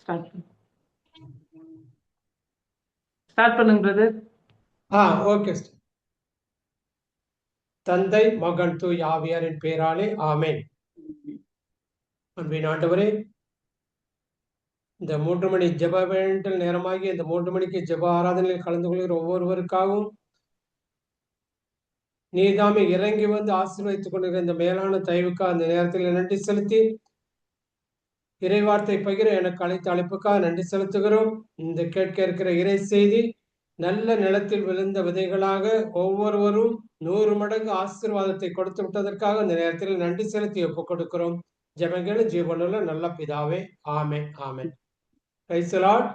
Start start பண்ணுங்க brother. Okay. தந்தை மகன் தூய் ஆவியாரின் பேராலே ஆமென். அன்பின் ஆண்டவரே, இந்த 3 மணி ஜெப வேண்டல் நேரமாகி இந்த 3 மணிக்கு ஜெப ஆராதனையில் கலந்து கொள்கிற ஒவ்வொருவருக்காகவும் நீதாமே இறங்கி வந்து ஆசீர்வதித்துக் கொண்டிருக்கிற இந்த மேலான தயவுக்காக அந்த நேரத்தில் நன்றி செலுத்தி, இறைவார்த்தை பகிர எனக்கு அழைத்த அழைப்புக்காக நன்றி செலுத்துகிறோம். இந்த கேட்க இருக்கிற இறை செய்தி நல்ல நிலத்தில் விழுந்த விதைகளாக ஒவ்வொருவரும் 100 மடங்கு ஆசீர்வாதத்தை கொடுத்து விட்டதற்காக இந்த நேரத்தில் நன்றி செலுத்தி ஒப்புக் கொடுக்கிறோம். ஜெபங்களும் ஜீவனுள்ள நல்ல பிதாவே, ஆமென் ஆமென். Praise the lord.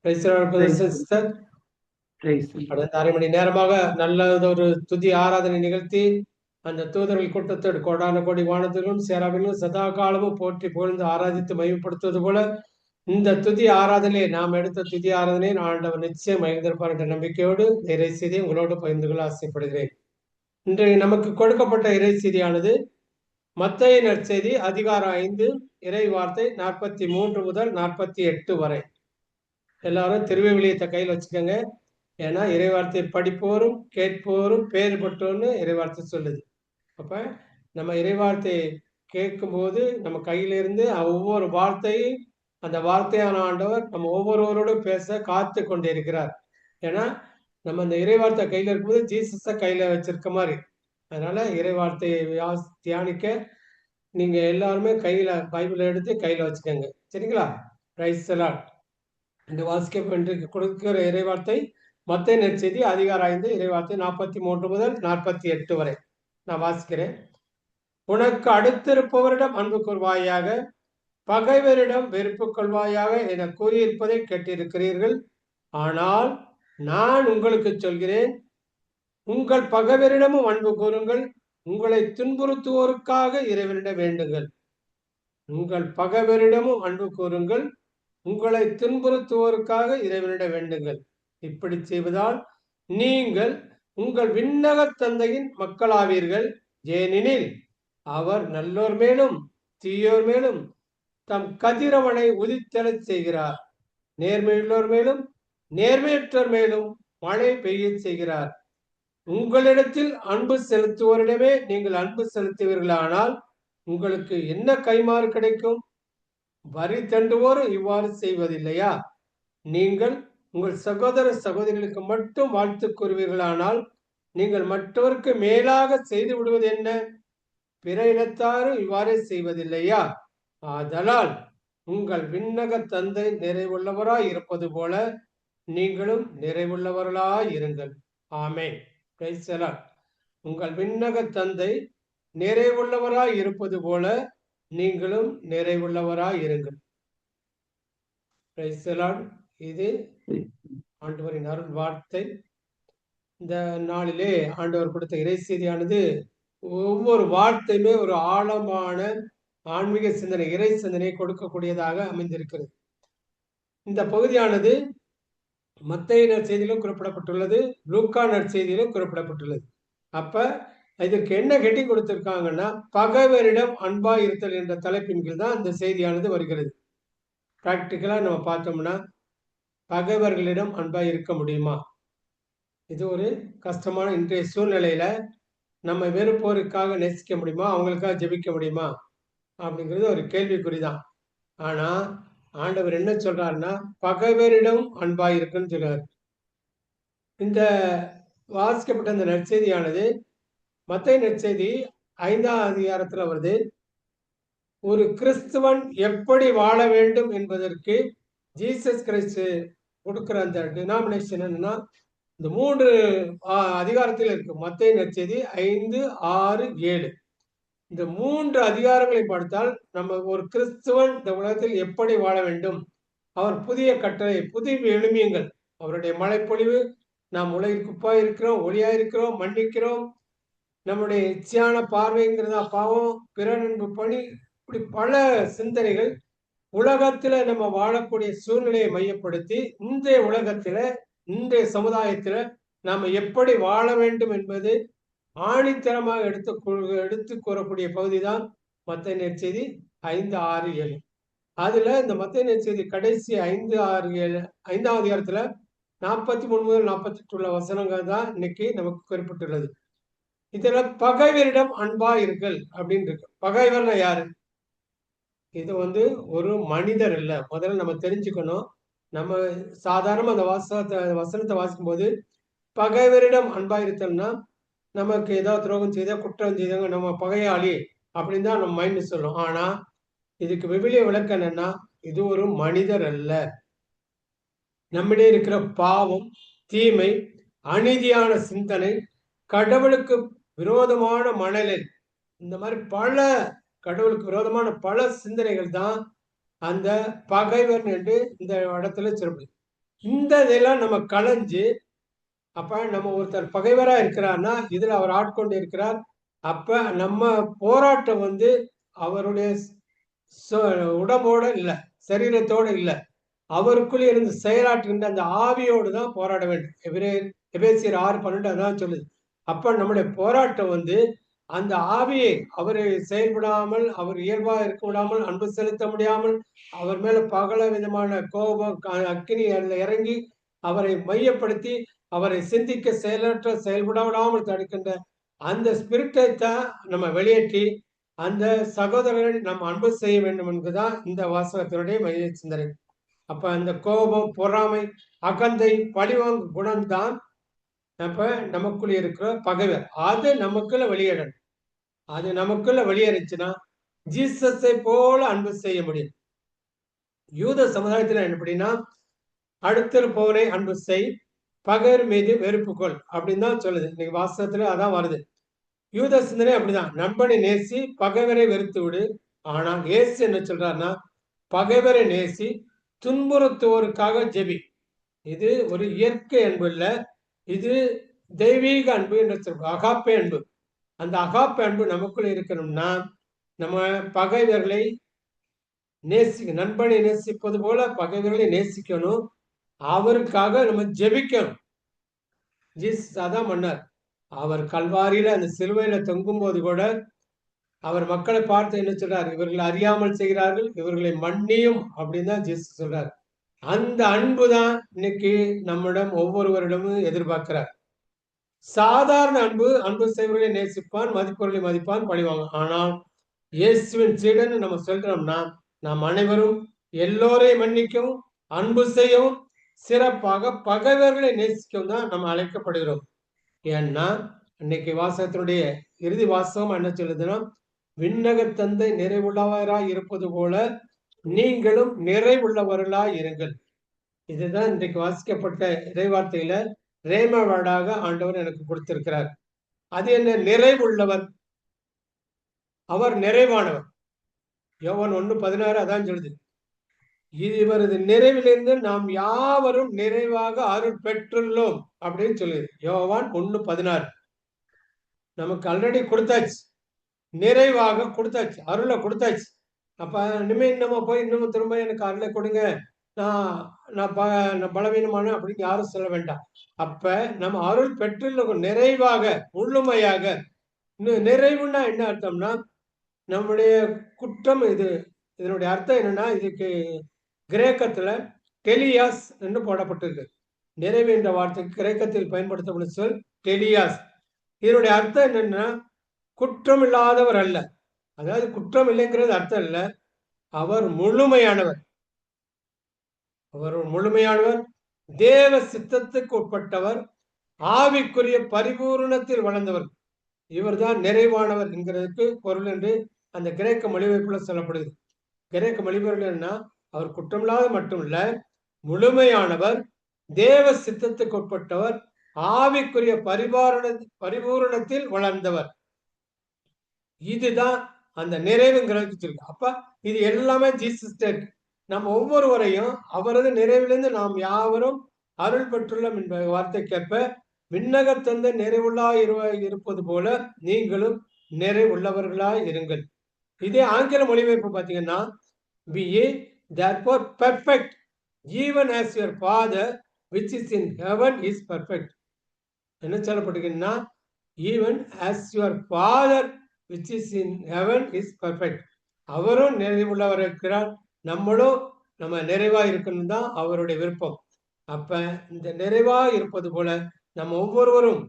Praise the lord brothers and sister. கடந்த அரை மணி நேரமாக நல்லதொரு துதி ஆராதனை நிகழ்த்தி அந்த தூதர்கள் கூட்டத்தோடு கோடான கோடி வானத்திலும் சேராவிலும் சதா காலமும் போற்றி புகழ்ந்து ஆராதித்து மையப்படுத்துவது போல இந்த துதி ஆராதனையை நாம் எடுத்த துதி ஆராதனையை ஆண்டவர் நிச்சயம் மகிழ்ந்திருப்பார் என்ற நம்பிக்கையோடு இறை செய்தியை உங்களோடு பகிர்ந்து கொள்ள ஆசைப்படுகிறேன். இன்றைய நமக்கு கொடுக்கப்பட்ட இறை செய்தியானது மத்தேயு நற்செய்தி அதிகாரம் 5 இறை வார்த்தை 43 முதல் 48 வரை. எல்லாரும் திருவிவிலியத்தை கையில் வச்சுக்கோங்க. ஏன்னா இறைவார்த்தை படிப்போரும் கேட்போரும் பேர் பெற்றோர்னு இறைவார்த்தை சொல்லுது. அப்ப நம்ம இறைவார்த்தையை கேட்கும்போது நம்ம கையிலிருந்து ஒவ்வொரு வார்த்தையும் அந்த வார்த்தையான ஆண்டவர் நம்ம ஒவ்வொருவரோடும் பேச காத்து கொண்டே இருக்கிறார். ஏன்னா நம்ம இந்த இறைவார்த்தை கையில இருக்கும்போது ஜீசஸை கையில வச்சிருக்க மாதிரி. அதனால இறைவார்த்தையை தியானிக்க நீங்க எல்லாருமே கையில பைபிளை எடுத்து கையில வச்சுக்கோங்க. சரிங்களா? Price the Lord. இந்த வாசிக்க இன்றைக்கு கொடுக்கிற இறைவார்த்தை மத்தேயு நற்செய்தி அதிகாரம் 5 இறைவார்த்தை 43 முதல் 48 வரை நான் வாசிக்கிறேன். உனக்கு அடுத்திருப்பவரிடம் அன்பு கொள்வாயாக, பகைவரிடம் வெறுப்பு கொள்வாயாக என கூறியிருப்பதை கேட்டிருக்கிறீர்கள். ஆனால் நான் உங்களுக்கு சொல்கிறேன், உங்கள் பகைவரிடமும் அன்பு கூறுங்கள், உங்களை துன்புறுத்துவோருக்காக இறைவனிடம் வேண்டுங்கள். உங்கள் பகைவரிடமும் அன்பு கூறுங்கள், உங்களை துன்புறுத்துவோருக்காக இறைவனிடம் வேண்டுங்கள். இப்படி செய்வதால் நீங்கள் உங்கள் விண்ணக தந்தையின் மக்களாவீர்கள். ஏனெனில் அவர் நல்லோர் மேலும் தீயோர் மேலும் தம் கதிரவனை உதித்தெழச் செய்கிறார். நேர்மையுள்ளோர் மேலும் நேர்மையற்றோர் மேலும் மழை பெய்ய செய்கிறார். உங்களிடத்தில் அன்பு செலுத்துவோரிடமே நீங்கள் அன்பு செலுத்துவீர்களானால் உங்களுக்கு என்ன கைமாறு கிடைக்கும்? வரி தண்டுவோரும் இவ்வாறு செய்வதில்லையா? நீங்கள் உங்கள் சகோதர சகோதரிகளுக்கு மட்டும் வாழ்த்து கூறுவீர்களானால் நீங்கள் மற்றவருக்கு மேலாக செய்து விடுவது என்ன? பிற இனத்தாரும் இவ்வாறே செய்வதில்லையா? ஆதலால் உங்கள் விண்ணக தந்தை நிறைவுள்ளவராய் இருப்பது போல நீங்களும் நிறைவுள்ளவர்களாய் இருங்கள். ஆமென். Praise the lord. உங்கள் விண்ணக தந்தை நிறைவுள்ளவராய் இருப்பது போல நீங்களும் நிறைவுள்ளவராய் இருங்கள். Praise the lord. இது ஆண்டவரின் அருள் வார்த்தை. இந்த நாளிலே ஆண்டவர் கொடுத்த இறை செய்தியானது ஒவ்வொரு வார்த்தையுமே ஒரு ஆழமான ஆன்மீக சிந்தனை, இறை சிந்தனை கொடுக்கக்கூடியதாக அமைந்திருக்கிறது. இந்த பகுதியானது மத்தேயு நற்செய்தியிலும் குறிப்பிடப்பட்டுள்ளது, லூக்கா நற்செய்தியிலும் குறிப்பிடப்பட்டுள்ளது. அப்ப இதற்கு என்ன ஹெட்டிங் கொடுத்திருக்காங்கன்னா, பகைவரிடம் அன்பா இருத்தல் என்ற தலைப்பின் கீழ் தான் இந்த செய்தியானது வருகிறது. பிராக்டிக்கலா நம்ம பார்த்தோம்னா பகைவர்களிடம் அன்பா இருக்க முடியுமா? இது ஒரு கஷ்டமான இன்றைய சூழ்நிலையில நம்ம வெறுப்போருக்காக நேசிக்க முடியுமா? அவங்களுக்காக ஜெபிக்க முடியுமா? அப்படிங்கிறது ஒரு கேள்விக்குறிதான். ஆனா ஆண்டவர் என்ன சொல்றாருன்னா, பகைவரிடம் அன்பா இருக்குன்னு சொல்றாரு. இந்த வாசிக்கப்பட்ட இந்த நற்செய்தியானது மத்தேயு நற்செய்தி 5ஆம் அதிகாரத்துல வருது. ஒரு கிறிஸ்துவன் எப்படி வாழ வேண்டும் என்பதற்கு ஜீசஸ் கிறிஸ்து கொடுக்கிற அந்த டினாமினேஷன் என்னன்னா, இந்த 3 அதிகாரத்தில் இருக்கு. மத்தேயு நற்செய்தி 5, 6, 7. இந்த 3 அதிகாரங்களை படித்தால் நம்ம ஒரு கிறிஸ்துவன் இந்த உலகத்தில் எப்படி வாழ வேண்டும், அவர் புதிய கட்டளை, புதிய விழுமியங்கள், அவருடைய மழைப்பொழிவு, நாம் உலகிற்கு குப்பாய் இருக்கிறோம், ஒளியா இருக்கிறோம், மன்னிக்கிறோம், நம்முடைய இச்சையான பார்வைங்கிறதா பாவம், பிற நண்பு பணி, இப்படி பல சிந்தனைகள் உலகத்துல நம்ம வாழக்கூடிய சூழ்நிலையை மையப்படுத்தி இன்றைய உலகத்துல இன்றைய சமுதாயத்துல நாம எப்படி வாழ வேண்டும் என்பது ஆணித்தரமாக எடுத்து கூறக்கூடிய பகுதி தான் மத்தேயு நற்செய்தி 5, 6, 7. அதுல இந்த மத்தேயு நற்செய்தி கடைசி 5, 6, 7 5ஆம் அதிகாரத்துல 43 முதல் 48 உள்ள வசனங்கள் தான் இன்னைக்கு நமக்கு குறிப்பிட்டுள்ளது. இதுல பகைவரிடம் அன்பா இருங்கள் அப்படின்னு இருக்கு. பகைவர்னா யாரு? இது ஒரு மனிதர் இல்ல. முதல்ல நம்ம தெரிஞ்சுக்கணும். நம்ம சாதாரணமா அந்த வசனத்தை வாசிக்கும் போது பகைவரிடம் அன்பா இருத்தல்னா நமக்கு ஏதாவது துரோகம் செய்தா குற்றம் செய்தாங்க நம்ம பகையாளி அப்படின்னு தான் நம்ம மைண்ட் சொல்லும். ஆனா இதுக்கு விவிலிய விளக்கம் என்னன்னா, இது ஒரு மனிதர் அல்ல. நம்மிடையே இருக்கிற பாவம், தீமை, அநீதியான சிந்தனை, கடவுளுக்கு விரோதமான மனநிலை, இந்த மாதிரி கடவுளுக்கு விரோதமான பல சிந்தனைகள் தான் அந்த பகைவன் என்று இந்த இடத்துல சிறப்பு. இந்த இதெல்லாம் நம்ம களைஞ்சு, அப்ப நம்ம ஒருத்தர் பகைவரா இருக்கிறார்னா இதுல அவர் ஆட்கொண்டு இருக்கிறார். அப்ப நம்ம போராட்டம் அவருடைய உடம்போட இல்ல, சரீரத்தோட இல்ல, அவருக்குள் இருந்து செயலாற்றுகின்ற அந்த ஆவியோடு தான் போராட வேண்டும். எபேசியர் 6:12 அதான் சொல்லுது. அப்ப நம்முடைய போராட்டம் அந்த ஆவியை அவரை செயல்படாமல், அவர் இயல்பா இருக்க விடாமல், அன்பு செலுத்த முடியாமல், அவர் மேல பகல விதமான கோபம் அக்கினி அதுல இறங்கி அவரை மையப்படுத்தி அவரை சிந்திக்க செயல்பட விடாமல் தடுக்கின்ற அந்த ஸ்பிரிட்டை தான் நம்ம வெளியேற்றி அந்த சகோதரர்கள் நம்ம அன்பு செய்ய வேண்டும் என்பதுதான் இந்த வாசகத்தினுடைய மைய சிந்தனை. அப்ப அந்த கோபம், பொறாமை, அகந்தை, பழிவாங்கு குணம் தான் அப்ப நமக்குள்ள இருக்கிற பகைவர். அது நமக்குள்ள வெளியேறணும். அது நமக்குள்ள வெளியேறிச்சுன்னா ஜீசஸை போல அன்பு செய்ய முடியும். யூத சமுதாயத்துல எப்படின்னா, அடுத்திருப்பவனை அன்பு செய், பகைவர் மீது வெறுப்பு கொள் அப்படின்னு தான் சொல்லுது. இன்னைக்கு வாசகத்துல அதான் வருது. யூத சிந்தனை அப்படிதான். நண்பனை நேசி, பகைவரை வெறுத்து விடு. ஆனால் இயேசு என்ன சொல்றாருன்னா, பகைவரை நேசி, துன்புறுத்துவோருக்காக ஜெபி. இது ஒரு இயற்கை அன்பு இல்ல, இது தெய்வீக அன்பு என்று சொல்றோம். அகாப்பே அன்பு. அந்த அகாப்பே அன்பு நமக்குள்ள இருக்கணும்னா நம்ம பகைவர்களை நண்பனை நேசிப்பது போல பகைவர்களை நேசிக்கணும். அவருக்காக நம்ம ஜெபிக்கணும். ஜீசஸ் அதான் பண்ணார். அவர் கல்வாரியில அந்த சிலுவையில தொங்கும் போது கூட அவர் மக்களை பார்த்து என்ன சொல்றார்? இவர்கள் அறியாமல் செய்கிறார்கள், இவர்களை மன்னியும் அப்படின்னு தான் ஜீசஸ் சொல்றார். அந்த அன்பு தான் இன்னைக்கு நம்மிடம் ஒவ்வொருவரிடமும் எதிர்பார்க்கிறார். சாதாரண அன்பு செய்வர்களை நேசிப்பான், மதிப்பவர்களை மதிப்பான், பழிவாங்க. ஆனால் இயேசுவின் சீடன்னு நம்ம சொல்றோம்னா நாம் அனைவரும் எல்லோரையும் மன்னிக்கவும், அன்பு செய்யவும், சிறப்பாக பகைவர்களை நேசிக்கவும் தான் நம்ம அழைக்கப்படுகிறோம். ஏன்னா இன்னைக்கு வாசகத்தினுடைய இறுதி வாசகம் என்ன சொல்லுதுன்னா, விண்ணக தந்தை நிறைவுள்ளவராய் இருப்பது போல நீங்களும் நிறைவுள்ளவர்களாய் இருங்கள். இதுதான் இன்றைக்கு வாசிக்கப்பட்ட இறைவார்த்தையில ரேம வேர்டாக ஆண்டவர் எனக்கு கொடுத்திருக்கிறார். அது என்ன? நிறைவுள்ளவர். அவர் நிறைவானவர். யோவான் 1:16 அதான் சொல்லுது. இவரது நிறைவிலிருந்து நாம் யாவரும் நிறைவாக அருள் பெற்றுள்ளோம் அப்படின்னு சொல்லுது. யோவான் 1:16 நமக்கு ஆல்ரெடி கொடுத்தாச்சு, நிறைவாக கொடுத்தாச்சு, அருளை கொடுத்தாச்சு. அப்ப நம்ம போய் இன்னமும் திரும்ப எனக்கு அருளை கொடுங்க, நான் பலவீனமான அப்படின்னு யாரும் சொல்ல வேண்டாம். அப்ப நம்ம அருள் பெற்றுள்ள நிறைவாக, முழுமையாக. நிறைவுன்னா என்ன அர்த்தம்னா, நம்முடைய குற்றம் இதனுடைய அர்த்தம் என்னன்னா, இதுக்கு கிரேக்கத்துல டெலியாஸ் என்று போடப்பட்டிருக்கு. நிறைவு என்ற வார்த்தைக்கு கிரேக்கத்தில் பயன்படுத்தப்படும் சொல் டெலியாஸ். இதனுடைய அர்த்தம் என்னன்னா, குற்றம் இல்லாதவர் அல்ல. அதாவது குற்றம் இல்லைங்கிறது அர்த்தம் இல்ல, அவர் முழுமையானவர். அவர் முழுமையானவர், தேவ சித்தத்துக்கு உட்பட்டவர், ஆவிக்குரிய பரிபூரணத்தில் வளர்ந்தவர். இவர் தான் நிறைவானவர் என்கிறதுக்கு பொருள் என்று அந்த கிரேக்க மொழிபெயர்ப்புல சொல்லப்படுது. கிரேக்க மொழிபெயர்ப்புனா அவர் குற்றமில்லாத மட்டுமல்ல, முழுமையானவர், தேவ சித்தத்துக்கு உட்பட்டவர், ஆவிக்குரிய பரிபூரணத்தில் வளர்ந்தவர். இதுதான் அந்த நிறைவுங்கிறது. அப்ப இது எல்லாமே ஜீசஸ் டெட். நம்ம ஒவ்வொருவரையும் அவரது நிறைவிலிருந்து நாம் யாவரும் அருள் பெற்றுள்ளோம் என்ற வார்த்தைக்கேற்ப விண்ணக தந்தை நிறைவுள்ளாய் இருப்பது போல நீங்களும் நிறைவுள்ளவர்களாய் இருங்கள். இதே ஆங்கில மொழிபெயர்ப்பு பார்த்தீங்கன்னா, be ye therefore perfect even as your father which is in heaven is perfect. என்ன சொல்லப்பட்டிருக்குன்னா, even as your father which is in heaven is perfect. அவரும் நிறைவுள்ளவர் இருக்கிறார், நம்மளும் நம்ம நிறைவா இருக்கணும் தான் அவருடைய விருப்பம். அப்ப இந்த நிறைவா இருப்பது போல நம்ம ஒவ்வொருவரும்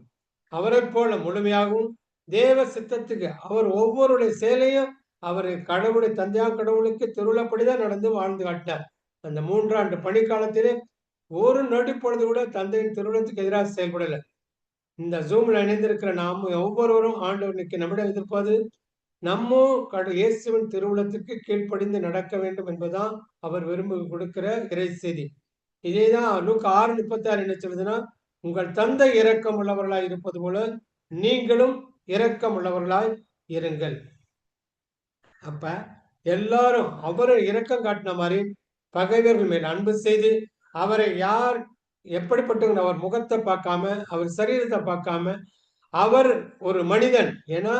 அவரை போல முழுமையாகவும் தேவ சித்தத்துக்கு அவர் ஒவ்வொருடைய செயலையும் அவர் கடவுளை தந்தையா கடவுளுக்கு திருவிழப்படிதான் நடந்து வாழ்ந்து காட்டினார். அந்த 3 ஆண்டு பணிக்காலத்திலே ஒரு நொடி பொழுது கூட தந்தையின் திருவுளத்துக்கு எதிராக செயல்படல. இந்த ஜூம்ல இணைந்திருக்கிற நாம் ஒவ்வொருவரும் ஆண்டவனுக்கு நம்மிடம் எதிர்ப்பது நம்ம இயேசுவின் திருவுளத்திற்கு கீழ்ப்படிந்து நடக்க வேண்டும் என்பதுதான் அவர் விரும்பி கொடுக்கிற இறை செய்தி. இதேதான் லூக்கா 6:36 என்ன சொல்லுதுன்னா, உங்கள் தந்தை இரக்கம் உள்ளவர்களாய் இருப்பது போல நீங்களும் இரக்கம் உள்ளவர்களாய் இருங்கள். அப்ப எல்லாரும் அவரை இரக்கம் காட்டின மாதிரி பகைவர்கள் மேல் அன்பு செய்து அவரை யார் எப்படிப்பட்டவங்க அவர் முகத்தை பார்க்காம அவர் சரீரத்தை பார்க்காம அவர் ஒரு மனிதன். ஏன்னா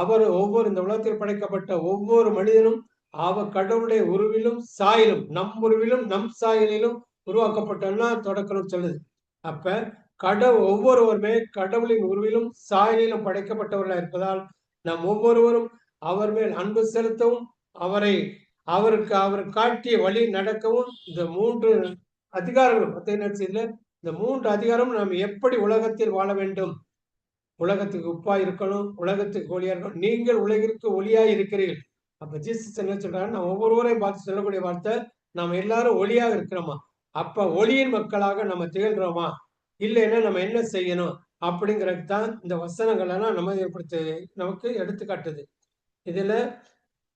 அவர் இந்த உலகத்தில் படைக்கப்பட்ட ஒவ்வொரு மனிதனும் அவர் கடவுளுடைய உருவிலும் சாயலும் நம் உருவிலும் நம் சாயலிலும் உருவாக்கப்பட்டன்னா தொடக்கம் சொல்லுது. அப்ப ஒவ்வொருவருமே கடவுளின் உருவிலும் சாயலிலும் படைக்கப்பட்டவர்களா இருப்பதால் நாம் ஒவ்வொருவரும் அவர் மேல் அன்பு செலுத்தவும் அவர் காட்டிய வழி நடக்கவும் இந்த 3 அதிகாரங்களும் இந்த 3 அதிகாரமும் நாம் எப்படி உலகத்தில் வாழ வேண்டும், உலகத்துக்கு உப்பா இருக்கணும், உலகத்துக்கு ஒளியா இருக்கணும். நீங்கள் உலகிற்கு ஒளியாய் இருக்கிறீர்கள். அப்ப ஜீசஸ் என்ன சொல்றாரு, நான் ஒவ்வொருவரையும் பார்த்து சொல்லக்கூடிய வார்த்தை, நாம எல்லாரும் ஒளியாக இருக்கிறோமா? அப்ப ஒளியின் மக்களாக நம்ம திகழ்றோமா? இல்லைன்னா நம்ம என்ன செய்யணும் அப்படிங்கிறது தான் இந்த வசனங்கள் எல்லாம் நமக்கு எடுத்துக்காட்டுது. இதுல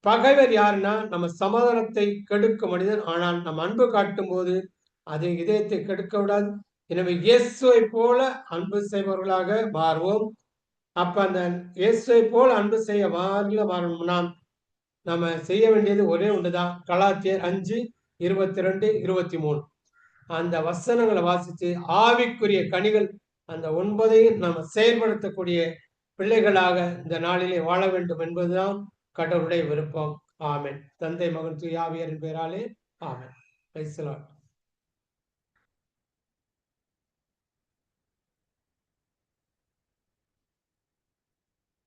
பகைவர் யாருன்னா நம்ம சமாதானத்தை கெடுக்கும் மனிதன். ஆனால் நம்ம அன்பு காட்டும் போது அது இதயத்தை கெடுக்க விடாது. எனவே இயேசுவை போல அன்பு செய்பவர்களாக மாறுவோம். அப்ப அந்த இயேசுவை போல அன்பு செய்ய மாறணும்னா நம்ம செய்ய வேண்டியது ஒரே ஒன்றுதான். கலாத்தியர் 5:22-23 அந்த வசனங்களை வாசித்து ஆவிக்குரிய கனிகள் அந்த 9ஐயும் நம்ம செயல்படுத்தக்கூடிய பிள்ளைகளாக இந்த நாளிலே வாழ வேண்டும் என்பதுதான் கடவுளுடைய விருப்பம். ஆமென். தந்தை மகன் தூய ஆவியாரின் பெயராலே ஆமென். Praise the Lord.